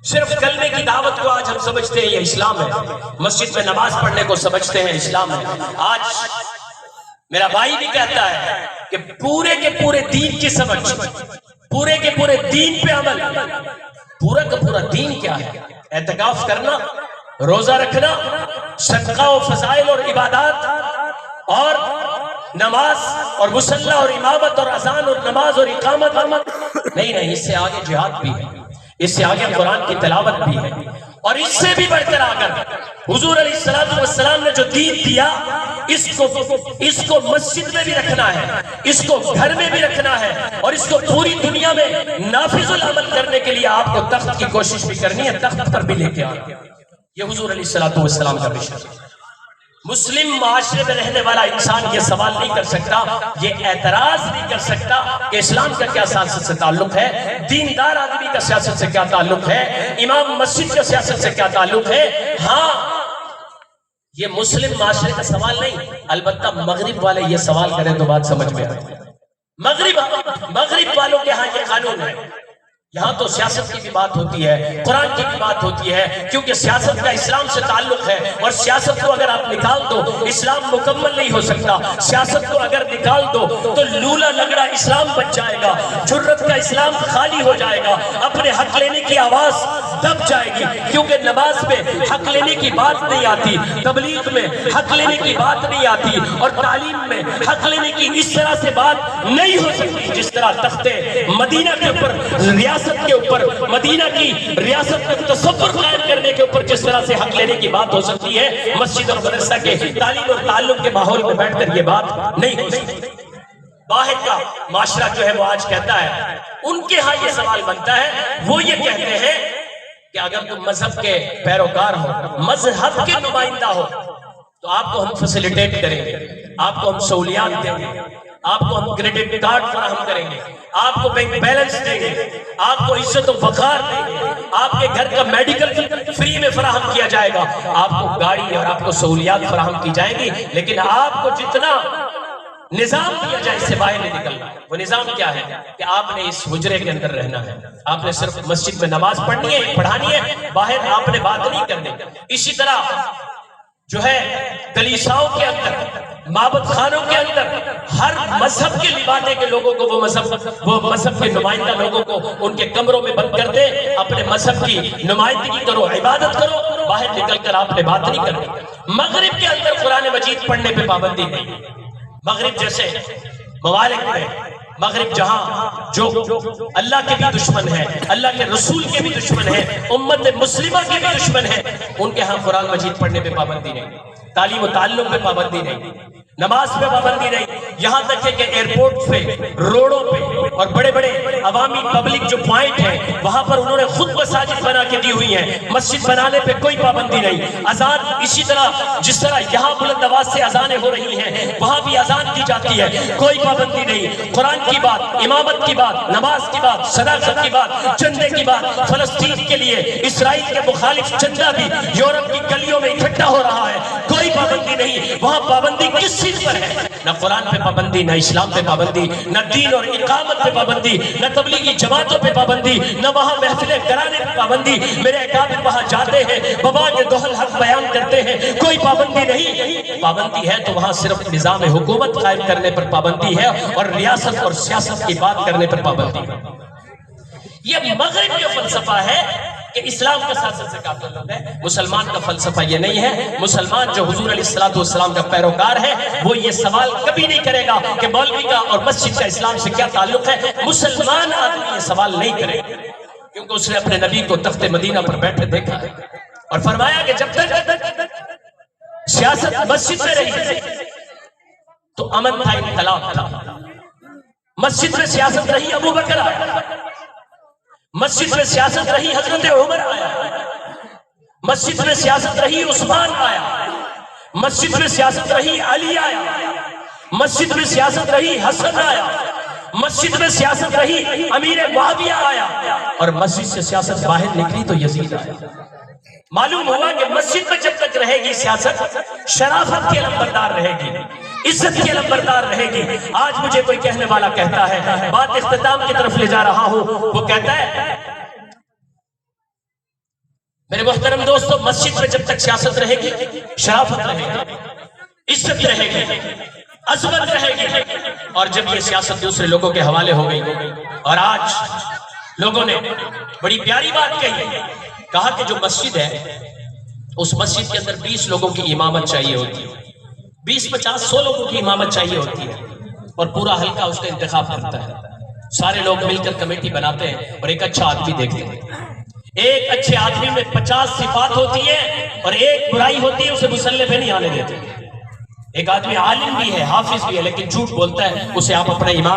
صرف کلمے کی دعوت کو آج ہم سمجھتے ہیں یہ اسلام ہے، مسجد میں نماز پڑھنے کو سمجھتے ہیں اسلام ہے۔ آج میرا بھائی بھی کہتا ہے کہ پورے کے پورے دین کی سمجھ، پورے کے پورے دین پہ عمل، پورا کا پورا دین کیا ہے؟ اعتکاف کرنا، روزہ رکھنا، صدقہ و فضائل اور عبادات اور نماز اور مصلی اور امامت اور اذان اور نماز اور اقامت، نہیں، اس سے آگے جہاد بھی ہے، اس سے آگے قرآن کی تلاوت بھی ہے، اور اس سے بھی بڑھ کر آگر حضور علیہ السلام نے جو دین دیا، اس کو مسجد میں بھی رکھنا ہے، اس کو گھر میں بھی رکھنا ہے، اور اس کو پوری دنیا میں نافذ العمل کرنے کے لیے آپ کو تخت کی کوشش بھی کرنی ہے، تخت پر بھی لے کے آنا ہے۔ یہ حضور علیہ السلام کا مشن ہے۔ مسلم معاشرے میں رہنے والا انسان یہ سوال نہیں کر سکتا، یہ اعتراض نہیں کر سکتا کہ اسلام کا کیا سیاست سے تعلق ہے، دیندار آدمی کا سیاست سے کیا تعلق ہے، امام مسجد کا سیاست سے کیا تعلق ہے۔ ہاں، یہ مسلم معاشرے کا سوال نہیں، البتہ مغرب والے یہ سوال کریں تو بات سمجھ میں آئے۔ مغرب والوں کے ہاں یہ قانون ہے، یہاں تو سیاست کی بھی بات ہوتی ہے، قرآن کی بھی بات ہوتی ہے، کیونکہ سیاست کا اسلام سے تعلق ہے، اور سیاست کو اگر آپ نکال دو اسلام مکمل نہیں ہو سکتا۔ سیاست کو اگر نکال دو تو لولا لگڑا اسلام بچ جائے گا، جرت کا اسلام خالی ہو جائے گا، اپنے حق لینے کی آواز دب جائے گی، کیونکہ نماز میں حق لینے کی بات نہیں آتی، تبلیغ میں حق لینے کی بات نہیں آتی، اور تعلیم میں حق لینے کی اس طرح سے بات نہیں ہو سکتی جس طرح تخت مدینہ کے اوپر، ریاست کے اوپر، مدینہ کی ریاست کا تصور قائم کرنے کے اوپر جس طرح سے حق لینے کی بات ہو سکتی ہے، مسجد اور مدرسہ کے تعلیم اور تعلق کے ماحول میں بیٹھ کر یہ بات نہیں ہو سکتی۔ باہر کا معاشرہ جو ہے وہ آج کہتا ہے، ان کے ہاں یہ سوال بنتا ہے، وہ یہ کہتے ہیں کہ اگر تم مذہب کے پیروکار ہو، مذہب کے نمائندہ ہو، تو آپ کو ہم فیسیلیٹیٹ کریں گے، آپ کو ہم سہولیات دیں گے، آپ کو ہم کریڈٹ کارڈ فراہم کریں گے، آپ کو بینک بیلنس دیں گے، آپ کو عزت و وقار دیں گے، آپ کے گھر کا میڈیکل فری میں فراہم کیا جائے گا، آپ کو گاڑی اور آپ کو سہولیات فراہم کی جائیں گی، لیکن آپ کو جتنا نظام دیا جائے اس سے باہر نہیں نکلنا ہے۔ وہ نظام کیا ہے کہ آپ نے اس حجرے کے اندر رہنا ہے، آپ نے صرف مسجد میں نماز پڑھنی ہے، پڑھانی ہے، باہر آپ نے بات نہیں کرنی۔ اسی طرح جو ہے کلیساؤں کے اندر، معبد خانوں کے اندر، ہر مذہب کے لبانے کے لوگوں کو وہ مذہب کے نمائندہ لوگوں کو ان کے کمروں میں بند کر دے، اپنے مذہب کی نمائندگی کرو، عبادت کرو، باہر نکل کر آپ نے بات نہیں کرنی۔ مغرب کے اندر قرآن مجید پڑھنے پہ پابندی نہیں۔ مغرب جیسے ممالک میں، مغرب جہاں جو اللہ کے بھی دشمن ہے، اللہ کے رسول کے بھی دشمن ہے، امت مسلمہ کے بھی دشمن ہے، ان کے ہاں قرآن مجید پڑھنے پہ پابندی نہیں، تعلیم و تعلق پہ پابندی نہیں، نماز پہ پابندی نہیں، یہاں تک ہے کہ ایئرپورٹ پہ، روڈوں پہ اور بڑے بڑے عوامی پبلک جو پوائنٹ ہیں وہاں پر انہوں نے خود مساجد بنا کے دی ہوئی ہیں، مسجد بنانے پہ کوئی پابندی نہیں۔ اذان اسی طرح، جس طرح یہاں بلند آواز سے اذانیں ہو رہی ہیں وہاں بھی اذان دی جاتی ہے، کوئی پابندی نہیں۔ قرآن کی بات، امامت کی بات، نماز کی بات، صداقت کی بات، چندے کی بات، فلسطین کے لیے اسرائیل کے مخالف چندہ بھی یورپ کی گلیوں میں اکٹھا ہو رہا ہے، کوئی پابندی نہیں۔ وہاں پابندی کس چیز پر ہے؟ نہ قرآن پہ پابندی، نہ اسلام پہ پابندی، نہ دین اور اقامت پہ پابندی، نہ تبلیغی جماعتوں پہ پابندی، نہ وہاں محفلیں کرانے پہ پابندی۔ میرے اکابر وہاں جاتے ہیں، بابا کے دوہل حق بیان کرتے ہیں، کوئی پابندی نہیں۔ پابندی ہے تو وہاں صرف نظام حکومت قائم کرنے پر پابندی ہے، اور ریاست اور سیاست کی بات کرنے پر پابندی ہے۔ یہ مغرب کا فلسفہ ہے کہ اسلام کا سیاست سے کیا تعلق ہے۔ مسلمان کا فلسفہ یہ نہیں ہے۔ مسلمان جو حضور علیہ السلام کا پیروکار ہے وہ یہ سوال کبھی نہیں کرے گا کہ مولوی کا اور مسجد کا اسلام سے کیا تعلق ہے۔ مسلمان آدمی یہ سوال نہیں کرے گا، کیونکہ اس نے اپنے نبی کو تخت مدینہ پر بیٹھے دیکھا ہے، اور فرمایا کہ جب تک سیاست مسجد میں رہی تو امن تھا، انقلاب تھا۔ مسجد میں سیاست رہی ابو بکر آیا، مسجد میں سیاست رہی حضرت عمر آیا، مسجد میں سیاست رہی عثمان آیا، مسجد میں سیاست رہی علی آیا، مسجد میں سیاست رہی حسن آیا، مسجد میں سیاست رہی امیر معاویہ آیا، اور مسجد سے سیاست باہر نکلی تو یزید آیا۔ معلوم ہوا کہ مسجد میں جب تک رہے گی سیاست شرافت کے علمبردار رہے گی، عزت کی علمبردار رہے گی۔ آج مجھے کوئی کہنے والا کہتا ہے، بات اختتام کی طرف لے جا رہا ہوں، وہ کہتا ہے میرے محترم دوستو، مسجد میں جب تک سیاست رہے گی، شرافت رہے گی، عزت رہے گی، عظمت رہے گی. اور جب یہ سیاست دوسرے لوگوں کے حوالے ہو گئی، اور آج لوگوں نے بڑی پیاری بات کہی، کہا کہ جو مسجد ہے اس مسجد کے اندر 20 لوگوں کی امامت چاہیے ہوتی ہے، 20 50 100 لوگوں کی امامت چاہیے ہوتی ہے، اور پورا حلقہ اس کا انتخاب کرتا ہے. سارے لوگ مل کر کمیٹی بناتے ہیں اور ایک اچھا آدمی دیکھتے ہیں. ایک اچھے آدمی میں 50 صفات ہوتی ہے اور ایک برائی ہوتی ہے، اسے مصلی پہ نہیں آنے دیتے. ایک آدمی عالم بھی ہے، حافظ بھی ہے، لیکن جھوٹ بولتا ہے، اسے آپ اپنا امام